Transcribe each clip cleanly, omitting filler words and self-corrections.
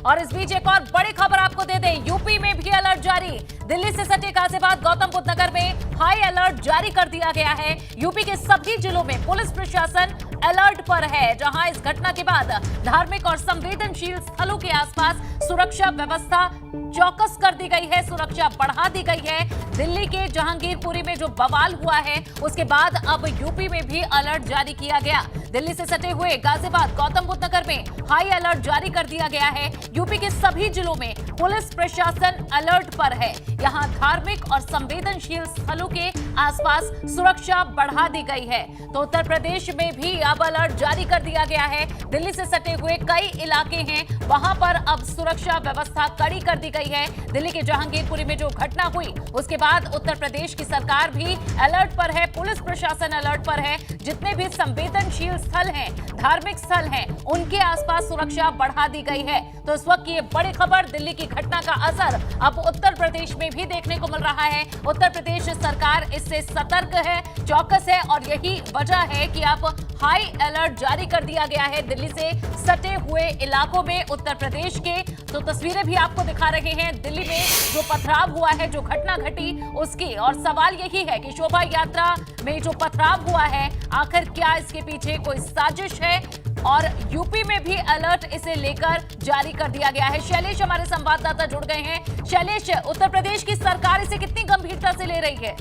और इस बीच एक और बड़ी खबर आपको दे दें, यूपी में भी अलर्ट जारी। दिल्ली से सटे गाजियाबाद गौतम बुद्ध नगर में हाई अलर्ट जारी कर दिया गया है। यूपी के सभी जिलों में पुलिस प्रशासन अलर्ट पर है, जहां इस घटना के बाद धार्मिक और संवेदनशील स्थलों के आसपास सुरक्षा व्यवस्था चौकस कर दी गई है, सुरक्षा बढ़ा दी गई है। दिल्ली के जहांगीरपुरी में जो बवाल हुआ है उसके बाद अब यूपी में भी अलर्ट जारी किया गया। दिल्ली से सटे हुए गाजियाबाद गौतम बुद्ध नगर में हाई अलर्ट जारी कर दिया गया है। यूपी के सभी जिलों में पुलिस प्रशासन अलर्ट पर है। यहां धार्मिक और संवेदनशील स्थलों के आसपास सुरक्षा बढ़ा दी गई है। तो उत्तर प्रदेश में भी अब अलर्ट जारी कर दिया गया है। दिल्ली से सटे हुए कई इलाके हैं, वहां पर अब सुरक्षा व्यवस्था कड़ी कर दी गई है। दिल्ली के जहांगीरपुरी में जो घटना हुई उसके बाद उत्तर प्रदेश की सरकार भी अलर्ट पर है, पुलिस प्रशासन अलर्ट पर है। जितने भी संवेदनशील स्थल हैं, धार्मिक स्थल हैं, उनके आसपास सुरक्षा बढ़ा दी गई है। तो इस वक्त ये बड़ी खबर, दिल्ली की घटना का असर अब उत्तर प्रदेश में भी देखने को मिल रहा है। उत्तर प्रदेश सरकार इससे सतर्क है, चौकस है और यही वजह है कि अब हाई अलर्ट जारी कर दिया गया है दिल्ली से सटे हुए इलाकों में उत्तर प्रदेश के। तो तस्वीरें भी आपको दिखा रहे हैं दिल्ली में जो पथराव हुआ है, जो घटना घटी उसकी। और सवाल यही है कि शोभा यात्रा में जो पथराव हुआ है, आखिर क्या इसके पीछे कोई साजिश है? और यूपी में भी अलर्ट इसे लेकर जारी कर दिया गया है। शैलेश हमारे संवाददाता जुड़ गए हैं। शैलेश, उत्तर प्रदेश की सरकार इसे कितनी गंभीरता से ले रही है?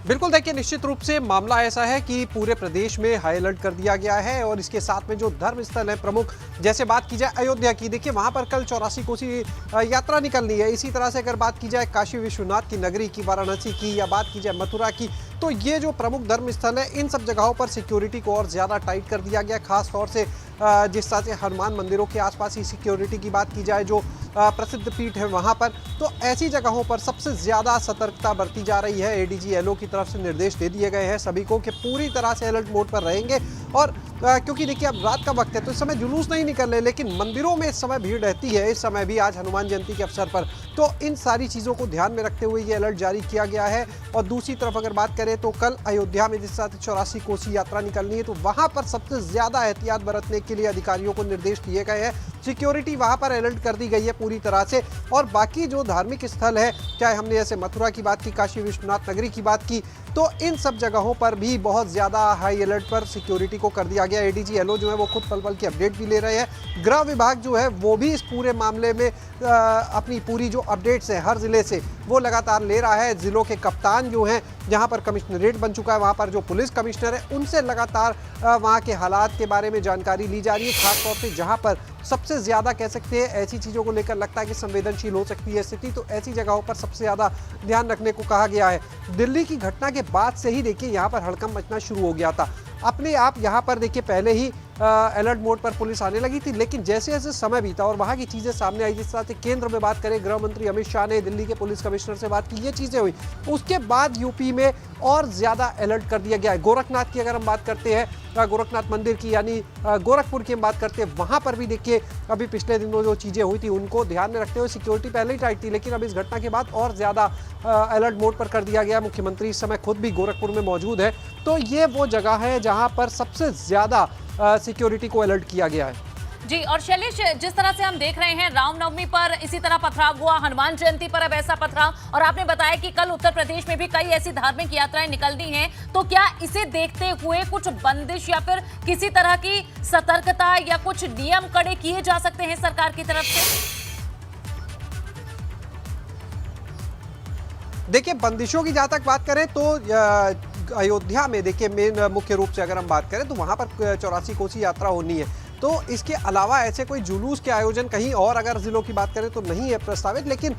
बिल्कुल, देखिए निश्चित रूप से मामला ऐसा है कि पूरे प्रदेश में हाई अलर्ट कर दिया गया है और इसके साथ में जो धर्म स्थल है प्रमुख, जैसे बात की जाए अयोध्या की, देखिए वहां पर कल 84 कोसी यात्रा निकलनी है। इसी तरह से अगर बात की जाए काशी विश्वनाथ की नगरी की, वाराणसी की, या बात की जाए मथुरा की, तो ये जो प्रमुख धर्म स्थल है इन सब जगहों पर सिक्योरिटी को और ज़्यादा टाइट कर दिया गया। खास तौर से जिस तरह से हनुमान मंदिरों के आसपास ही सिक्योरिटी की बात की जाए, जो प्रसिद्ध पीठ है वहाँ पर, तो ऐसी जगहों पर सबसे ज़्यादा सतर्कता बरती जा रही है। एडीजी एलओ की तरफ से निर्देश दे दिए गए हैं सभी को कि पूरी तरह से अलर्ट मोड पर रहेंगे। और क्योंकि देखिए अब रात का वक्त है तो इस समय जुलूस नहीं निकल रहे, लेकिन मंदिरों में इस समय भीड़ रहती है, इस समय भी आज हनुमान जयंती के अवसर पर। तो इन सारी चीज़ों को ध्यान में रखते हुए ये अलर्ट जारी किया गया है। और दूसरी तरफ अगर बात करें तो कल अयोध्या में जिस साथ 84 कोसी यात्रा निकलनी है, तो वहाँ पर सबसे ज़्यादा एहतियात बरतने के लिए अधिकारियों को निर्देश दिए गए हैं। सिक्योरिटी वहाँ पर अलर्ट कर दी गई है पूरी तरह से। और बाकी जो धार्मिक स्थल है, चाहे हमने जैसे मथुरा की बात की, काशी विश्वनाथ नगरी की बात की, तो इन सब जगहों पर भी बहुत ज़्यादा हाई अलर्ट पर सिक्योरिटी को कर दिया गया। एडीजी एलओ जो है वो खुद पल पल की अपडेट भी ले रहे हैं। गृह विभाग जो है वो भी इस पूरे मामले में अपनी पूरी जो अपडेट्स हैं हर ज़िले से वो लगातार ले रहा है। ज़िलों के कप्तान जो हैं, जहाँ पर कमिश्नरेट बन चुका है, वहाँ पर जो पुलिस कमिश्नर है उनसे लगातार वहाँ के हालात के बारे में जानकारी ली जा रही है। खासतौर से जहाँ पर सबसे ज़्यादा कह सकते हैं ऐसी चीज़ों को लेकर लगता है कि संवेदनशील हो सकती है स्थिति, तो ऐसी जगहों पर सबसे ज़्यादा ध्यान रखने को कहा गया है। दिल्ली की घटना के बाद से ही देखिए यहाँ पर हड़कंप मचना शुरू हो गया था। अपने आप यहाँ पर देखिए पहले ही अलर्ट मोड पर पुलिस आने लगी थी, लेकिन जैसे जैसे समय बीता और वहाँ की चीज़ें सामने आई, जिस तरह से केंद्र में बात करें, गृह मंत्री अमित शाह ने दिल्ली के पुलिस कमिश्नर से बात की, ये चीज़ें हुई, उसके बाद यूपी में और ज़्यादा अलर्ट कर दिया गया है। गोरखनाथ की अगर हम बात करते हैं, गोरखनाथ मंदिर की यानी गोरखपुर की हम बात करते हैं, वहाँ पर भी देखिए अभी पिछले दिनों जो चीज़ें हुई थी उनको ध्यान में रखते हुए सिक्योरिटी पहले ही टाइट थी, लेकिन अब इस घटना के बाद और ज़्यादा अलर्ट मोड पर कर दिया गया। मुख्यमंत्री इस समय खुद भी गोरखपुर में मौजूद है। तो ये वो जगह है जहाँ पर सबसे ज़्यादा सिक्योरिटी को अलर्ट किया गया है। जी, और शैलेश, जिस तरह से हम देख रहे हैं रामनवमी पर इसी तरह पथराव हुआ, हनुमान जयंती पर अब ऐसा पथराव, और आपने बताया कि कल उत्तर प्रदेश में भी कई ऐसी धार्मिक यात्राएं निकलनी हैं, तो क्या इसे देखते हुए कुछ बंदिश या फिर किसी तरह की सतर्कता या कुछ नियम कड़े किए जा सकते हैं सरकार की तरफ से? देखिए बंदिशों की जहाँ तक बात करें तो अयोध्या में देखिए मेन मुख्य रूप से अगर हम बात करें तो वहाँ पर 84 कोसी यात्रा होनी है। तो इसके अलावा ऐसे कोई जुलूस के आयोजन कहीं और अगर जिलों की बात करें तो नहीं है प्रस्तावित, लेकिन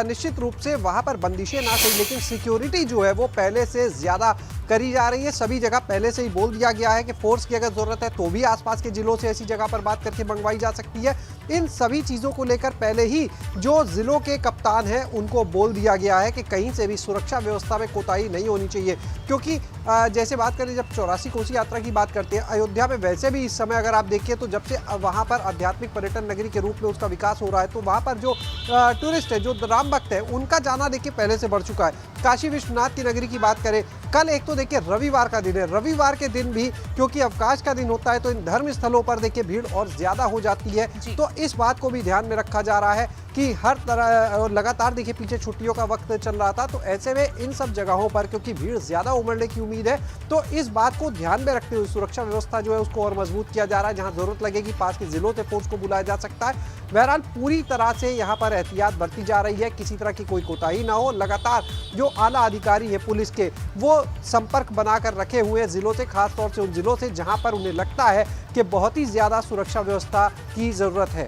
निश्चित रूप से वहाँ पर बंदिशें ना सही, लेकिन सिक्योरिटी जो है वो पहले से ज़्यादा करी जा रही है। सभी जगह पहले से ही बोल दिया गया है कि फोर्स की अगर ज़रूरत है तो भी आसपास के जिलों से ऐसी जगह पर बात करके मंगवाई जा सकती है। इन सभी चीज़ों को लेकर पहले ही जो जिलों के कप्तान हैं उनको बोल दिया गया है कि कहीं से भी सुरक्षा व्यवस्था में कोताही नहीं होनी चाहिए, क्योंकि जैसे बात करें जब 84 कोसी यात्रा की बात करते हैं, अयोध्या में वैसे भी इस समय अगर आप देखिए तो जब से वहाँ पर आध्यात्मिक पर्यटन नगरी के रूप में उसका विकास हो रहा है, तो वहाँ पर जो टूरिस्ट है, जो राम भक्त है, उनका जाना देखिए पहले से बढ़ चुका है। काशी विश्वनाथ की नगरी की बात करें, कल एक तो तो देखिए रविवार का दिन है, रविवार के दिन भी क्योंकि अवकाश का दिन होता है तो इन धर्म स्थलों पर देखिए भीड़ और ज्यादा हो जाती है। तो इस बात को भी ध्यान में रखा जा रहा है कि हर तरह लगातार देखिए पीछे छुट्टियों का वक्त चल रहा था, तो ऐसे में इन सब जगहों पर क्योंकि भीड़ ज्यादा उमड़ने की उम्मीद है, तो इस बात को ध्यान में रखते हुए सुरक्षा व्यवस्था जो है उसको और मजबूत किया जा रहा है। जहां जरूरत लगेगी पास के जिलों से फोर्स को बुलाया जा सकता है। बहरहाल पूरी तरह से यहाँ पर एहतियात बरती जा रही है, किसी तरह की कोई कोताही ना हो। लगातार जो आला अधिकारी है पुलिस के वो संपर्क बनाकर रखे हुए हैं जिलों से, खासतौर से उन जिलों से जहां पर उन्हें लगता है कि बहुत ही ज्यादा सुरक्षा व्यवस्था की जरूरत है।